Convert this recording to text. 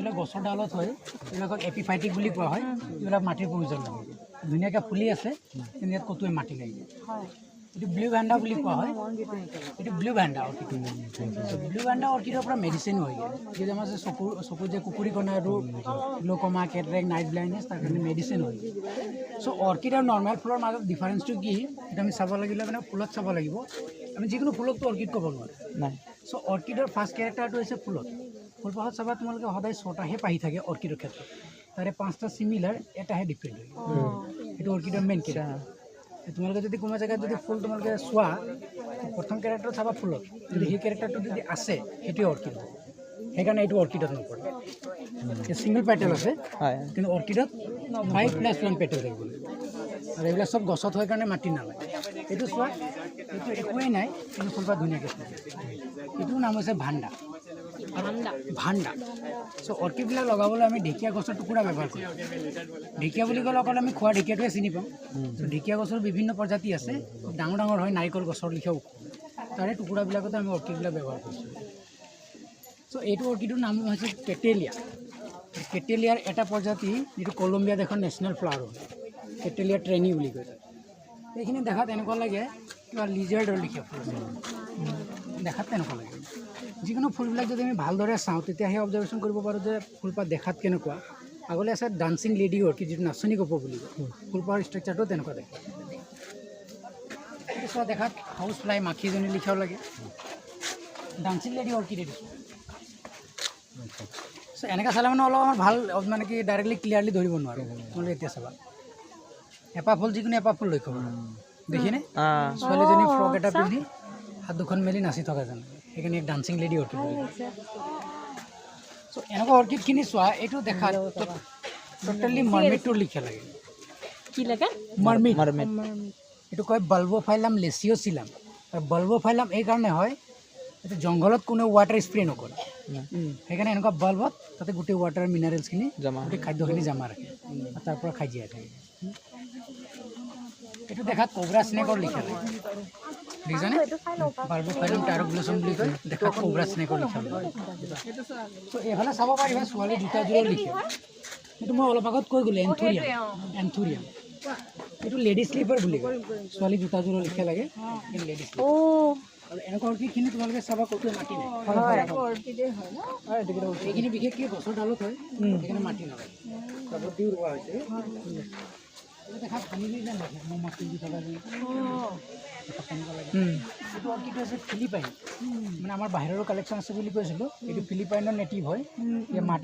যিবিলাক গছৰ ডালত হয় এইবিলাকক এপিফাইটিক বুলি কোৱা হয়। এইবিলাক মাটিৰ প্ৰয়োজন নহয়, ধুনীয়াকৈ ফুলি আছে কিন্তু ইয়াত ক'তোৱে মাটি নাই। এইটো ব্লু ভেণ্ডা বুলি কোৱা হয়। এইটো ব্লু ভেণ্ডা অৰ্কিড। ব্লু ভেণ্ডা অৰ্কিডৰ পৰা মেডিচিন হয়। যিটো আমাৰ যে চকুৰ যে কুকুৰি কণা আৰু গ্ল'কমা, কেটাৰেক্ট, নাইট ব্লাইণ্ডনেছ তাৰ কাৰণে মেডিচিন হয়। চ' অৰ্কিড আৰু নৰ্মেল ফুলৰ মাজত ডিফাৰেঞ্চটো কি সেইটো আমি চাব লাগিলে মানে ফুলত চাব লাগিব। আমি যিকোনো ফুলকতো অৰ্কিড ক'ব নোৱাৰোঁ নাই। চ' অৰ্কিডৰ ফাৰ্ষ্ট কেৰেক্টাৰটো হৈছে ফুলত। ফুলপাহত চাবা তোমালোকে সদায় 6টাহে পাহি থাকে অৰ্কিডৰ ক্ষেত্ৰত, তাৰে 5টা চিমিলাৰ, এটাহে ডিফাৰেণ্ট হয়। সেইটো অৰ্কিডৰ মেইন কেৰেক্টাৰ। তোমালোকে যদি কোনো জেগাত যদি ফুল তোমালোকে চোৱা প্ৰথম কেৰেক্টাৰ চাবা ফুলত, যদি সেই কেৰেক্টাৰটো যদি আছে সেইটোৱে অৰ্কিড হ'ব। সেইকাৰণে এইটো অৰ্কিডত নপৰে। ছিংগল পেটেল আছে কিন্তু অৰ্কিডত 5+1 পেটেল থাকিব লাগিব। আৰু এইবিলাক চব গছত হয় কাৰণে মাটি নালাগে। এইটো চোৱা, এইটো একোৱেই নাই কিন্তু ফুলপাহ ধুনীয়াকৈ ফুলে। এইটোৰ নাম হৈছে ভাণ্ডা। ভাণ্ডা। চ' অৰ্কিডবিলাক লগাবলৈ আমি ঢেকীয়া গছৰ টুকুৰা ব্যৱহাৰ কৰোঁ। ঢেকীয়া বুলি ক'লে অকল আমি খোৱা ঢেকীয়াটোৱে চিনি পাওঁ। চ' ঢেকীয়া গছৰ বিভিন্ন প্ৰজাতি আছে, ডাঙৰ ডাঙৰ হয়, নাৰিকল গছৰ লিখিয়াও। তাৰে টুকুৰাবিলাকতে আমি অৰ্কিডবিলাক ব্যৱহাৰ কৰিছোঁ। চ' এইটো অৰ্কিডৰ নাম হৈছে কেটেলিয়া। কেটেলিয়াৰ এটা প্ৰজাতি যিটো কলম্বিয়াত এখন নেশ্যনেল ফ্লাৱাৰ হয়, কেটেলিয়া ট্ৰেনি বুলি কয়। এইখিনি দেখাত এনেকুৱা লাগে কিবা লিজাৰ্ডৰ লিখিয়া ফুল আছে, দেখাত তেনেকুৱা লাগে। যিকোনো ফুলবিলাক যদি আমি ভালদৰে চাওঁ তেতিয়া সেই অবজাৰ্ভেশ্যন কৰিব পাৰোঁ যে ফুলপাহ দেখাত কেনেকুৱা। আগলৈ আছে ডান্সিং লেডি অৰ্কিড, যিটো নাচনি কপৌ বুলি কয়। ফুলপাহৰ ষ্ট্ৰাকচাৰটো তেনেকুৱা দেখে। এইটো চোৱা, দেখাত হাউচ ফ্লাই মাখিজনী লিখিয়াও লাগে। ডান্সিং লেডি অৰ্কিড এইটো। চ' এনেকৈ চালে মানে অলপ আমাৰ ভাল মানে কি ডাইৰেক্টলি ক্লিয়াৰলি ধৰিব নোৱাৰোঁ। তোমালোকে এতিয়া চাবা এপাহ ফুল, যিকোনো এপাহ ফুল লক্ষ্য কৰা, দেখিনে ছোৱালীজনী ফ্ৰক এটা পিন্ধি হাত দুখন মেলি নাচি থকা যেন, সেইখিনি ডান্সিং লেডি অৰ্কিড বুলি কয়। চ' এনেকুৱা অৰ্কিডখিনি চোৱা, এইটো দেখাত টোটেলি মাৰ্মেডটোৰ লিখিয়া লাগে। কি লাগে? মাৰ্মেড। এইটো কয় বাল্বোফাইলাম লেচিঅ'চিলাম। আৰু বাল্বোফাইলাম এই কাৰণে হয়, এইটো জংঘলত কোনেও ৱাটাৰ স্প্ৰে নকৰে, সেইকাৰণে এনেকুৱা বাল্বত তাতে গোটেই ৱাটাৰ মিনাৰেলছখিনি গোটেই খাদ্যখিনি জমা ৰাখে আৰু তাৰ পৰা খাই জীয়াই থাকে। এইটো দেখাত কোব্ৰা স্নেকৰ লিখিয়া লাগে, দেখিছানে? বাল্বোফাইলাম টাইৰ'ব্লছম বুলি কয়, দেখাত কোব্ৰা স্নেকৰ লিখিয়া লাগে। চ' এইফালে চাব পাৰিবা ছোৱালী জোতাযোৰৰ লিখিয়া। এইটো মই অলপ আগত কৈ গ'লোঁ, এন্থুৰিয়াম। এইটো লেডি শ্লিপাৰ বুলি কয়, ছোৱালী জোতাযোৰৰ লিখিয়া লাগে কিন্তু লেডি শ্লিপাৰ। আৰু এনেকুৱা অৰ্কিডখিনি তোমালোকে চাবা ক'তো মাটি নাই। এইখিনি বিশেষকৈ গছৰ ডালত হয়, সেইকাৰণে মাটি নালাগে, টাবত দিও ৰোৱা হৈছে। দেখা ফানিলি যেন লাগে, মই মাটি দি থকা যেন তেনেকুৱা লাগে। এইটো অৰ্কিড হৈছে ফিলিপাইন, মানে আমাৰ বাহিৰৰো কালেকশ্যন আছে বুলি কৈছিলোঁ। এইটো ফিলিপাইনৰ নেটিভ হয়। মাটি